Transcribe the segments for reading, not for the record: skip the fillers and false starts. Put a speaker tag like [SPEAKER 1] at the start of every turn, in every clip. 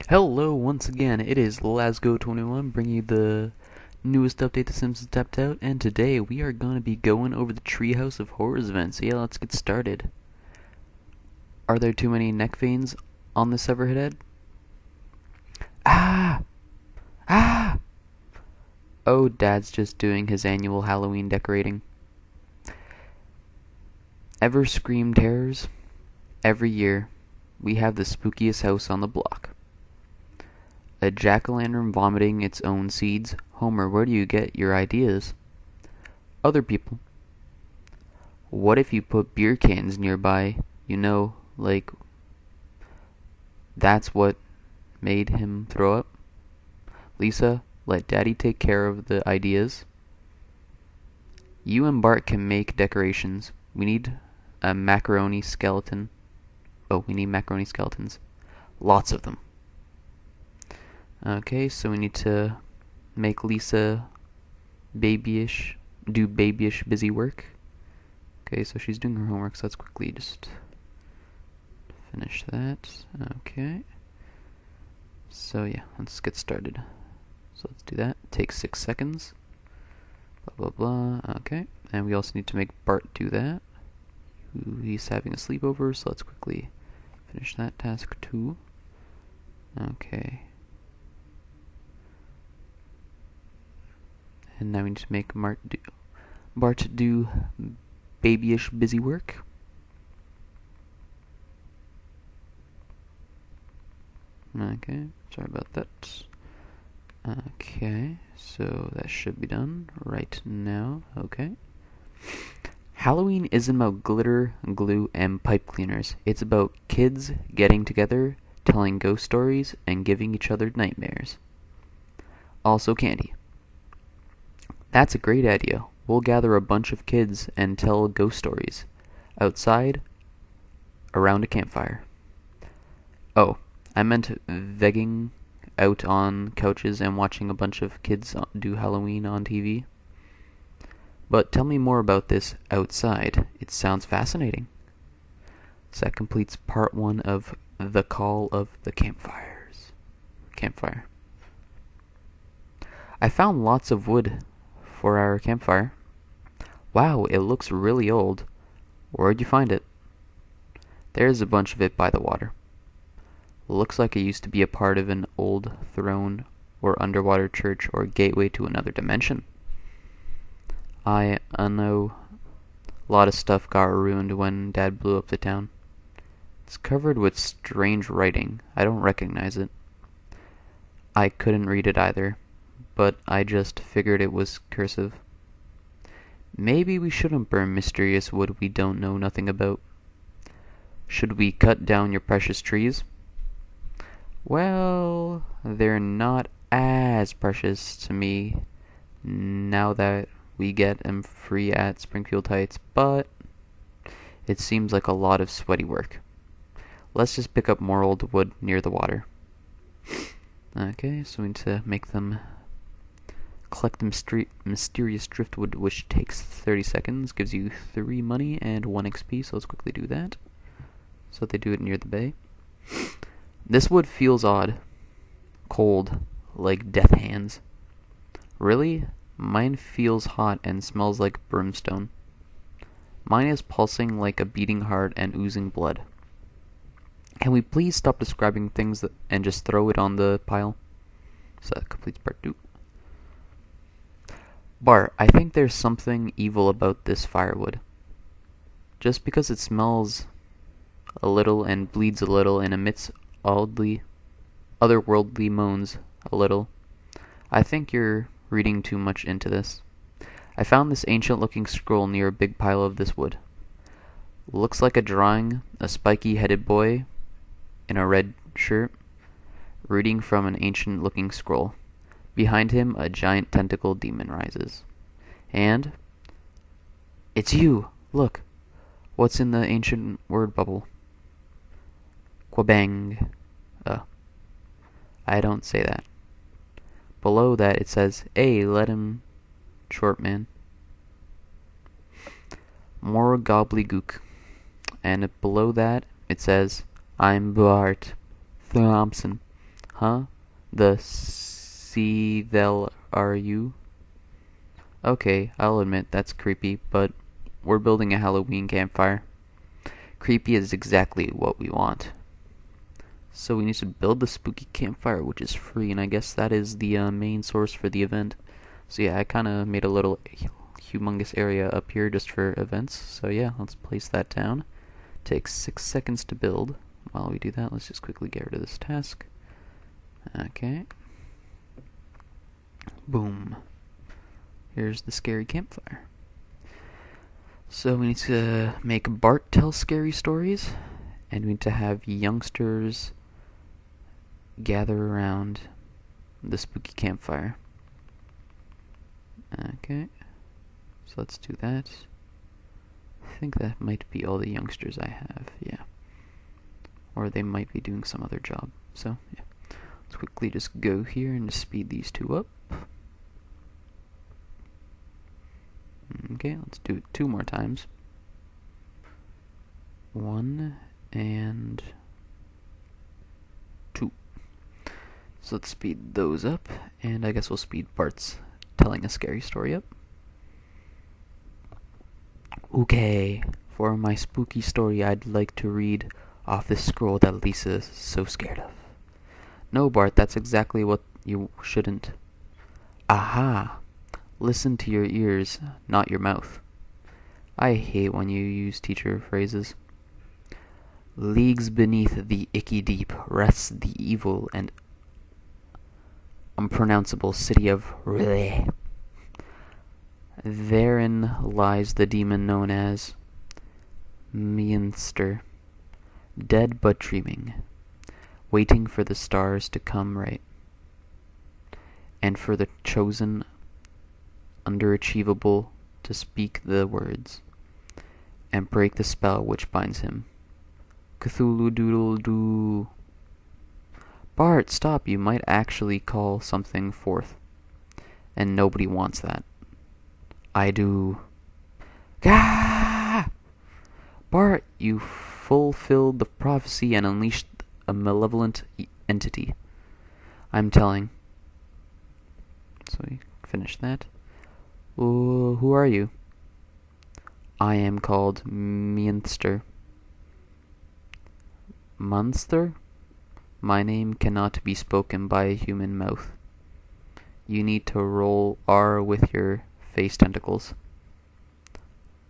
[SPEAKER 1] Hello once again, it is Lasgo21 bringing you the newest update to Simpsons Tapped Out, and today we are going to be going over the Treehouse of Horrors event, so yeah, let's get started. Are there too many neck veins on this severed head? Ah! Ah! Oh, Dad's just doing his annual Halloween decorating. Ever scream terrors? Every year, we have the spookiest house on the block. A jack-o'-lantern vomiting its own seeds. Homer, where do you get your ideas? Other people. What if you put beer cans nearby? You know, like, that's what made him throw up? Lisa, let Daddy take care of the ideas. You and Bart can make decorations. We need a macaroni skeleton. Oh, we need macaroni skeletons. Lots of them. Okay, so we need to make Lisa do babyish busy work. Okay, so she's doing her homework, so let's quickly just finish that. Okay. So yeah, let's get started. So let's do that. It takes 6 seconds. Blah, blah, blah. Okay, and we also need to make Bart do that. He's having a sleepover, so let's quickly finish that task too. Okay. And now we need to make Bart do babyish busy work. Okay, sorry about that. Okay, so that should be done right now. Okay. Halloween isn't about glitter, glue, and pipe cleaners. It's about kids getting together, telling ghost stories, and giving each other nightmares. Also candy. That's a great idea. We'll gather a bunch of kids and tell ghost stories. Outside, around a campfire. Oh, I meant vegging out on couches and watching a bunch of kids do Halloween on TV. But tell me more about this outside. It sounds fascinating. So that completes part 1 of The Call of the Campfire. I found lots of wood for our campfire. Wow, it looks really old. Where'd you find it? There's a bunch of it by the water. Looks like it used to be a part of an old throne or underwater church or gateway to another dimension. I know a lot of stuff got ruined when Dad blew up the town. It's covered with strange writing. I don't recognize it. I couldn't read it either, but I just figured it was cursive. Maybe we shouldn't burn mysterious wood we don't know nothing about. Should we cut down your precious trees? Well, they're not as precious to me now that we get them free at Springfield Heights, but it seems like a lot of sweaty work. Let's just pick up more old wood near the water. Okay, so we need to collect the mysterious driftwood, which takes 30 seconds, gives you 3 money and 1 XP, so let's quickly do that. So they do it near the bay. This wood feels odd. Cold, like death hands. Really? Mine feels hot and smells like brimstone. Mine is pulsing like a beating heart and oozing blood. Can we please stop describing things and just throw it on the pile? So that completes part 2. Bart, I think there's something evil about this firewood. Just because it smells a little and bleeds a little and emits otherworldly moans a little, I think you're reading too much into this. I found this ancient-looking scroll near a big pile of this wood. Looks like a drawing, a spiky-headed boy in a red shirt, reading from an ancient-looking scroll. Behind him, a giant tentacle demon rises. And it's you! Look! What's in the ancient word bubble? Quabang. I don't say that. Below that it says, "Hey, let him short, man." More gobbledygook. And below that it says, "I'm Bart Thompson, Huh? The see-thel are you? Okay, I'll admit that's creepy, but we're building a Halloween campfire. Creepy is exactly what we want. So we need to build the spooky campfire, which is free, and I guess that is the main source for the event. So yeah, I kind of made a little humongous area up here just for events. So yeah, let's place that down. Takes 6 seconds to build. While we do that, let's just quickly get rid of this task. Okay. Boom. Here's the scary campfire. So we need to make Bart tell scary stories, and we need to have youngsters gather around the spooky campfire. Okay. So let's do that. I think that might be all the youngsters I have, yeah. Or they might be doing some other job. So, yeah. Let's quickly just go here and just speed these two up. Okay, let's do it 2 more times. 1 and 2. So let's speed those up, and I guess we'll speed Bart's telling a scary story up. Okay, for my spooky story, I'd like to read off this scroll that Lisa's so scared of. No, Bart, that's exactly what you shouldn't. Aha! Listen to your ears, not your mouth. I hate when you use teacher phrases. Leagues beneath the icky deep rests the evil and unpronounceable city of Relay. Therein lies the demon known as Mienster, dead but dreaming, waiting for the stars to come right, and for the chosen underachievable to speak the words, and break the spell which binds him. Cthulhu doodle doo. Bart, stop, you might actually call something forth, and nobody wants that. I do. Gah! Bart, you fulfilled the prophecy and unleashed a malevolent entity. I'm telling. So we finish that. Who are you? I am called Mienster. Monster? My name cannot be spoken by a human mouth. You need to roll R with your face tentacles.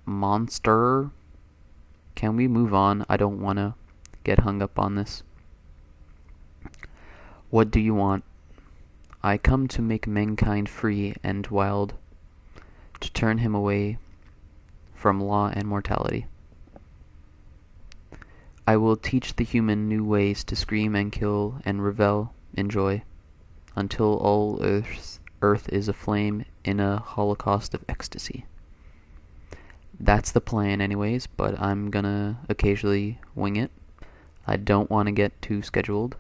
[SPEAKER 1] Monster? Can we move on? I don't want to get hung up on this. What do you want? I come to make mankind free and wild, to turn him away from law and mortality. I will teach the human new ways to scream and kill and revel in joy, until all earth is aflame in a holocaust of ecstasy. That's the plan anyways, but I'm gonna occasionally wing it. I don't want to get too scheduled.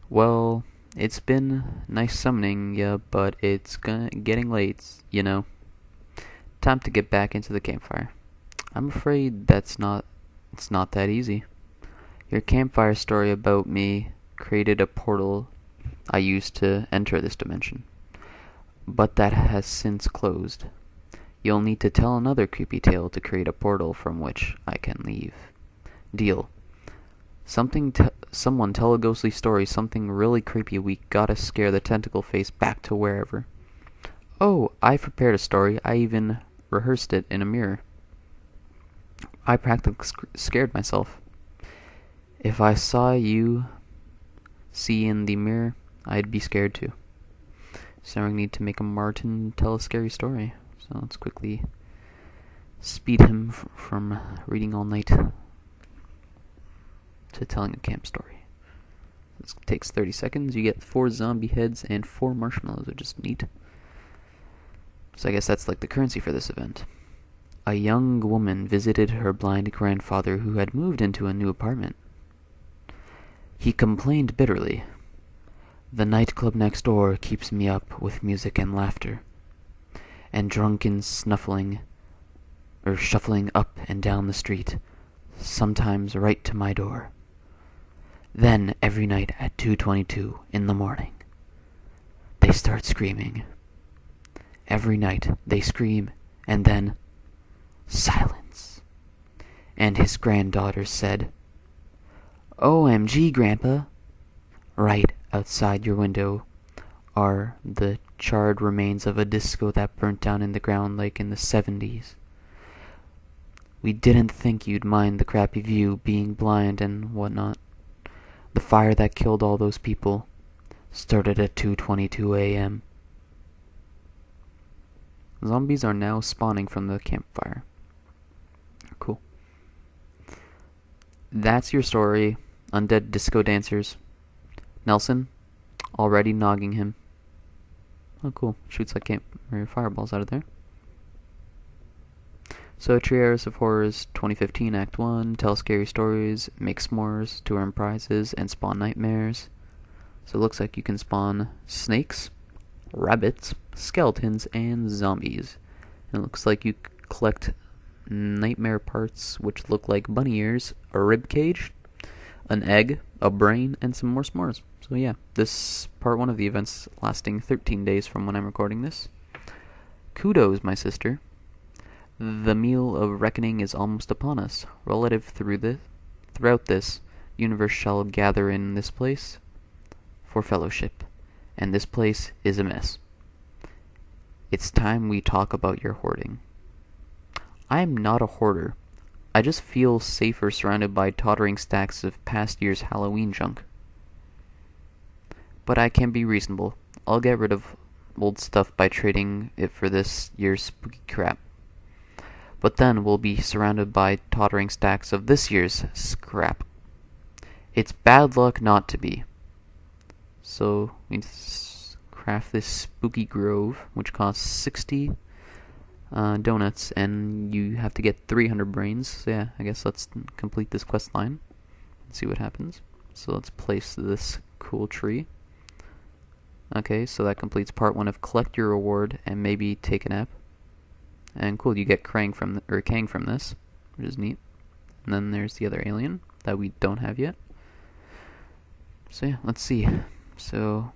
[SPEAKER 1] Well, it's been nice summoning ya, but it's getting late, you know. Time to get back into the campfire. I'm afraid it's not that easy. Your campfire story about me created a portal I used to enter this dimension, but that has since closed. You'll need to tell another creepy tale to create a portal from which I can leave. Deal. Someone tell a ghostly story, something really creepy. We gotta scare the tentacle face back to wherever. Oh, I prepared a story. I even rehearsed it in a mirror. I practically scared myself. If I saw you see in the mirror, I'd be scared too. So I need to make a Martin tell a scary story. So let's quickly speed him from reading all night to telling a camp story. This takes 30 seconds. You get 4 zombie heads and 4 marshmallows, which is neat. So I guess that's like the currency for this event. A young woman visited her blind grandfather who had moved into a new apartment. He complained bitterly. The nightclub next door keeps me up with music and laughter, and drunken shuffling up and down the street, sometimes right to my door. Then, every night at 2:22 in the morning, they start screaming. Every night they scream, and then silence. And his granddaughter said, "OMG, Grandpa!" Right outside your window are the charred remains of a disco that burnt down in the ground like in the 70s. We didn't think you'd mind the crappy view, being blind and whatnot. The fire that killed all those people started at 2:22 a.m. Zombies are now spawning from the campfire. Cool. That's your story. Undead disco dancers. Nelson, already nogging him. Oh, cool. Shoots like fireballs out of there. So, Treehouse of Horrors 2015 Act 1. Tell scary stories, make s'mores to earn prizes, and spawn nightmares. So it looks like you can spawn snakes, rabbits, skeletons, and zombies. And it looks like you collect nightmare parts which look like bunny ears, a rib cage, an egg, a brain, and some more s'mores. So yeah, this part 1 of the event's lasting 13 days from when I'm recording this. Kudos, my sister. The meal of reckoning is almost upon us. Throughout this, universe shall gather in this place for fellowship, and this place is a mess. It's time we talk about your hoarding. I am not a hoarder. I just feel safer surrounded by tottering stacks of past year's Halloween junk. But I can be reasonable. I'll get rid of old stuff by trading it for this year's spooky crap. But then we'll be surrounded by tottering stacks of this year's scrap. It's bad luck not to be. So we craft this spooky grove, which costs 60 donuts, and you have to get 300 brains. So yeah, I guess let's complete this quest line and see what happens. So let's place this cool tree. Okay, so that completes part 1 of collect your reward and maybe take a nap. And cool, you get Kang from this, which is neat. And then there's the other alien that we don't have yet. So yeah, let's see. So,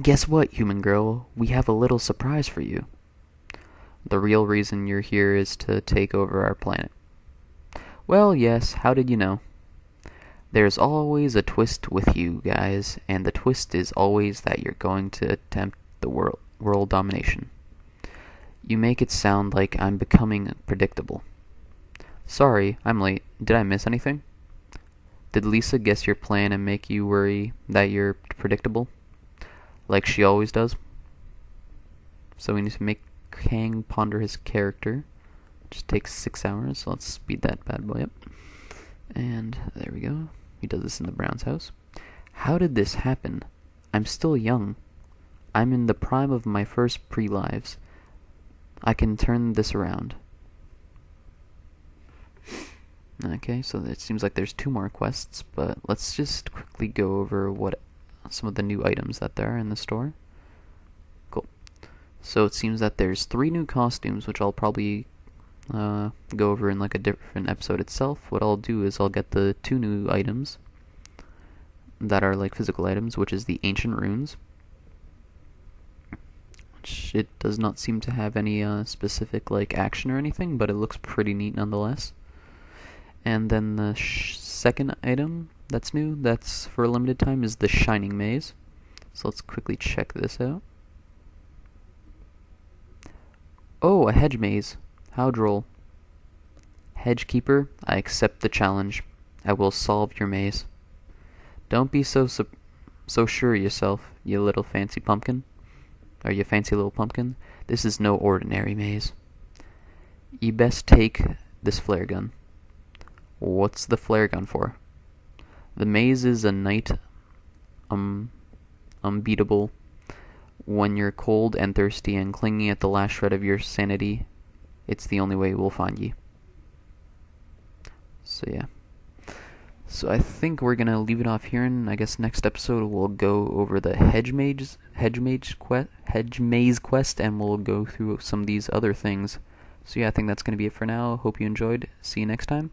[SPEAKER 1] guess what, human girl? We have a little surprise for you. The real reason you're here is to take over our planet. Well, yes, how did you know? There's always a twist with you guys, and the twist is always that you're going to attempt the world domination. You make it sound like I'm becoming predictable. Sorry, I'm late. Did I miss anything? Did Lisa guess your plan and make you worry that you're predictable? Like she always does? So we need to make Kang ponder his character. Just takes 6 hours, so let's speed that bad boy up. And there we go. He does this in the Brown's house. How did this happen? I'm still young. I'm in the prime of my first pre-lives. I can turn this around. Okay, so it seems like there's 2 more quests, but let's just quickly go over what some of the new items that there are in the store. Cool. So it seems that there's 3 new costumes, which I'll probably go over in like a different episode itself. What I'll do is I'll get the 2 new items that are like physical items, which is the Ancient Runes. It does not seem to have any specific like action or anything, but it looks pretty neat nonetheless. And then the second item that's new, that's for a limited time, is the Shinning Maze. So let's quickly check this out. Oh, a hedge maze. How droll. Hedge keeper, I accept the challenge. I will solve your maze. Don't be so sure of yourself, you little fancy pumpkin. Or you fancy little pumpkin. This is no ordinary maze. You best take this flare gun. What's the flare gun for? The maze is a night unbeatable. When you're cold and thirsty and clinging at the last shred of your sanity, it's the only way we'll find you. So yeah. So I think we're gonna leave it off here, and I guess next episode we'll go over the hedge maze quest, and we'll go through some of these other things. So yeah, I think that's gonna be it for now. Hope you enjoyed. See you next time.